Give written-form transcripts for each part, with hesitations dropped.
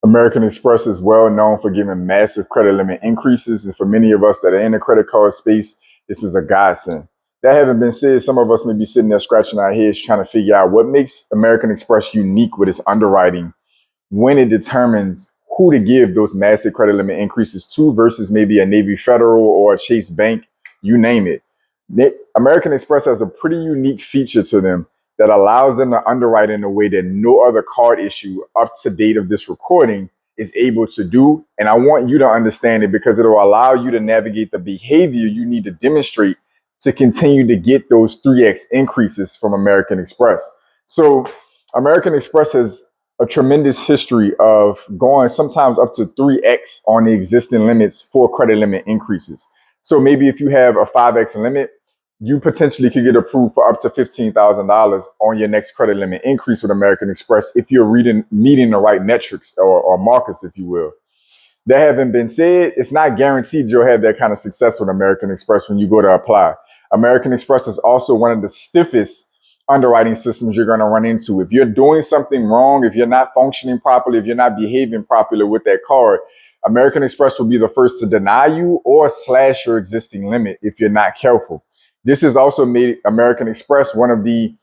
American Express is well known for giving massive credit limit increases. And for many of us that are in the credit card space, this is a godsend. That having been said, some of us may be sitting there scratching our heads trying to figure out what makes American Express unique with its underwriting when it determines who to give those massive credit limit increases to versus maybe a Navy Federal or a Chase Bank, you name it. American Express has a pretty unique feature to them that allows them to underwrite in a way that no other card issue up to date of this recording is able to do. And I want you to understand it because it will allow you to navigate the behavior you need to demonstrate to continue to get those 3x increases from American Express. So American Express has a tremendous history of going sometimes up to 3x on the existing limits for credit limit increases. So maybe if you have a 5x limit, you potentially could get approved for up to $15,000 on your next credit limit increase with American Express if you're meeting the right metrics or markers, if you will. That having been said, it's not guaranteed you'll have that kind of success with American Express when you go to apply. American Express is also one of the stiffest underwriting systems you're going to run into. If you're doing something wrong, if you're not functioning properly, if you're not behaving properly with that card, American Express will be the first to deny you or slash your existing limit if you're not careful. This has also made American Express one of the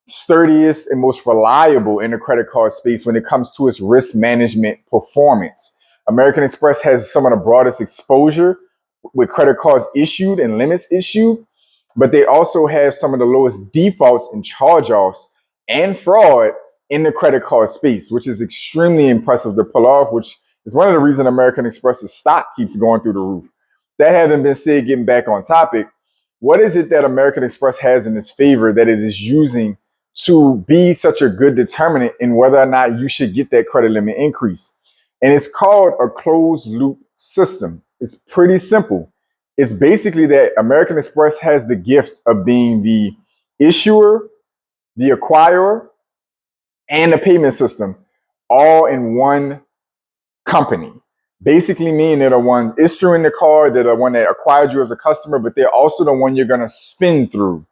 sturdiest and most reliable in the credit card space when it comes to its risk management performance. American Express has some of the broadest exposure with credit cards issued and limits issued, but they also have some of the lowest defaults and charge-offs and fraud in the credit card space, which is extremely impressive to pull off, which is one of the reasons American Express's stock keeps going through the roof. That having been said, getting back on topic, what is it that American Express has in its favor that it is using to be such a good determinant in whether or not you should get that credit limit increase? And it's called a closed loop system. It's pretty simple. It's basically that American Express has the gift of being the issuer, the acquirer, and the payment system all in one company. Basically meaning they're the ones issuing the card, they're the one that acquired you as a customer, but they're also the one you're going to spend through.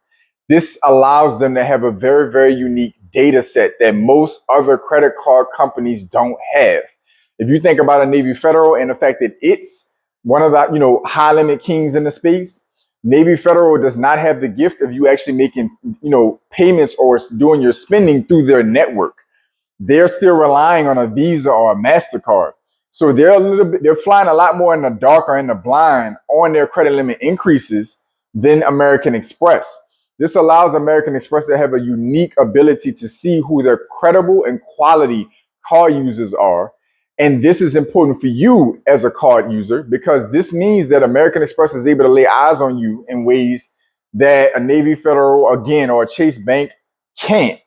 This allows them to have a very, very unique data set that most other credit card companies don't have. If you think about a Navy Federal and the fact that it's one of the, high limit kings in the space, Navy Federal does not have the gift of you actually making, payments or doing your spending through their network. They're still relying on a Visa or a MasterCard. So they're flying a lot more in the dark or in the blind on their credit limit increases than American Express. This allows American Express to have a unique ability to see who their credible and quality card users are. And this is important for you as a card user because this means that American Express is able to lay eyes on you in ways that a Navy Federal, again, or a Chase Bank can't.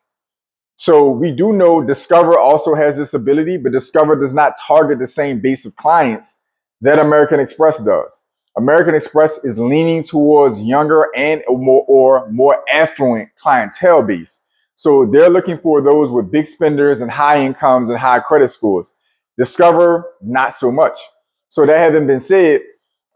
So we do know Discover also has this ability, but Discover does not target the same base of clients that American Express does. American Express is leaning towards younger and more affluent clientele base. So they're looking for those with big spenders and high incomes and high credit scores. Discover, not so much. So that having been said,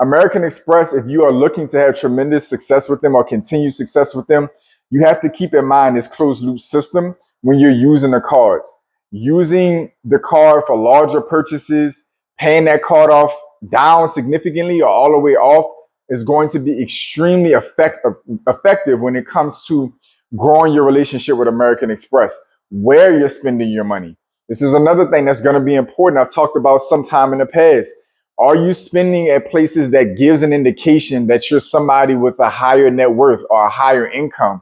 American Express, if you are looking to have tremendous success with them or continued success with them, you have to keep in mind this closed loop system when you're using the cards. Using the card for larger purchases, paying that card off down significantly or all the way off is going to be extremely effective when it comes to growing your relationship with American Express, where you're spending your money. This is another thing that's going to be important. I've talked about sometime in the past. Are you spending at places that gives an indication that you're somebody with a higher net worth or a higher income?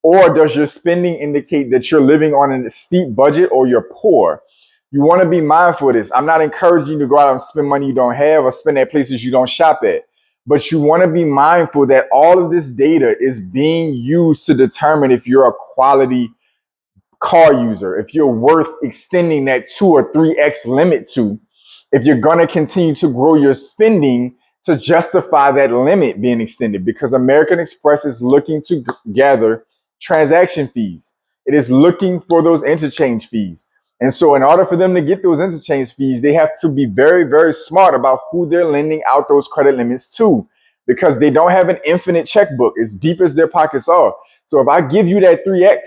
Or does your spending indicate that you're living on a steep budget or you're poor? You want to be mindful of this. I'm not encouraging you to go out and spend money you don't have or spend at places you don't shop at. But you want to be mindful that all of this data is being used to determine if you're a quality car user, if you're worth extending that 2 or 3x limit to, if you're going to continue to grow your spending to justify that limit being extended, because American Express is looking to gather transaction fees. It is looking for those interchange fees. And so in order for them to get those interchange fees, they have to be very, very smart about who they're lending out those credit limits to, because they don't have an infinite checkbook as deep as their pockets are. So if I give you that 3x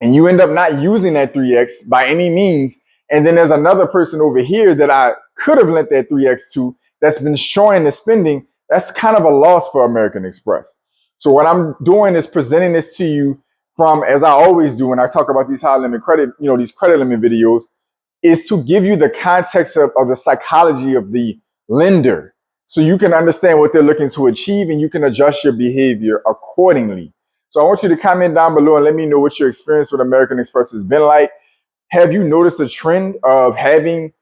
and you end up not using that 3x by any means, And then there's another person over here that I could have lent that 3x to that's been showing the spending. That's kind of a loss for American Express. So what I'm doing is presenting this to you from, as I always do when I talk about these high limit credit, these credit limit videos, is to give you the context of the psychology of the lender so you can understand what they're looking to achieve and you can adjust your behavior accordingly. So I want you to comment down below and let me know what your experience with American Express has been like. Have you noticed a trend of having,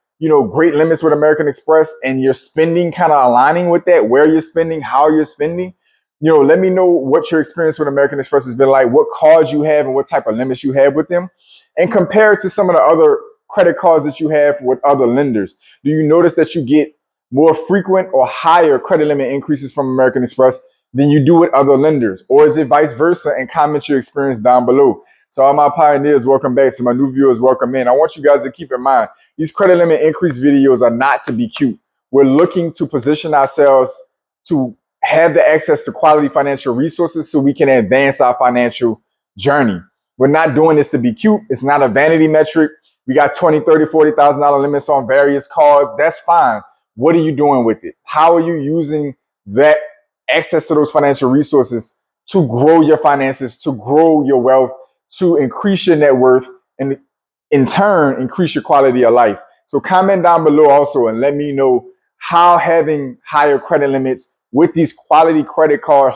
great limits with American Express and your spending kind of aligning with that, where you're spending, how you're spending? Let me know what your experience with American Express has been like, what cards you have and what type of limits you have with them, and compare it to some of the other credit cards that you have with other lenders. Do you notice that you get more frequent or higher credit limit increases from American Express than you do with other lenders? Or is it vice versa? And comment your experience down below. So all my pioneers, welcome back. So my new viewers, welcome in. I want you guys to keep in mind, these credit limit increase videos are not to be cute. We're looking to position ourselves to have the access to quality financial resources so we can advance our financial journey. We're not doing this to be cute. It's not a vanity metric. We got $20,000, $30,000, $40,000 limits on various cards. That's fine. What are you doing with it? How are you using that access to those financial resources to grow your finances, to grow your wealth, to increase your net worth, and in turn, increase your quality of life? So comment down below also and let me know how having higher credit limits with these quality credit card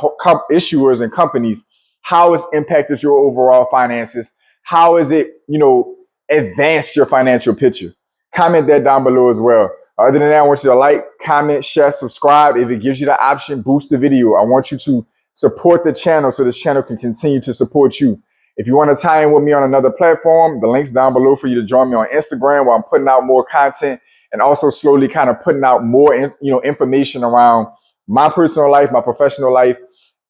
issuers and companies, how it's impacted your overall finances. How is it, advanced your financial picture? Comment that down below as well. Other than that, I want you to like, comment, share, subscribe. If it gives you the option, boost the video. I want you to support the channel so this channel can continue to support you. If you want to tie in with me on another platform, the link's down below for you to join me on Instagram, where I'm putting out more content and also slowly kind of putting out more, information around my personal life, my professional life,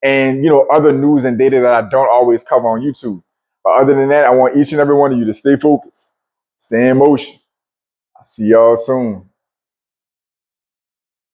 and, other news and data that I don't always cover on YouTube. But other than that, I want each and every one of you to stay focused, stay in motion. I'll see y'all soon.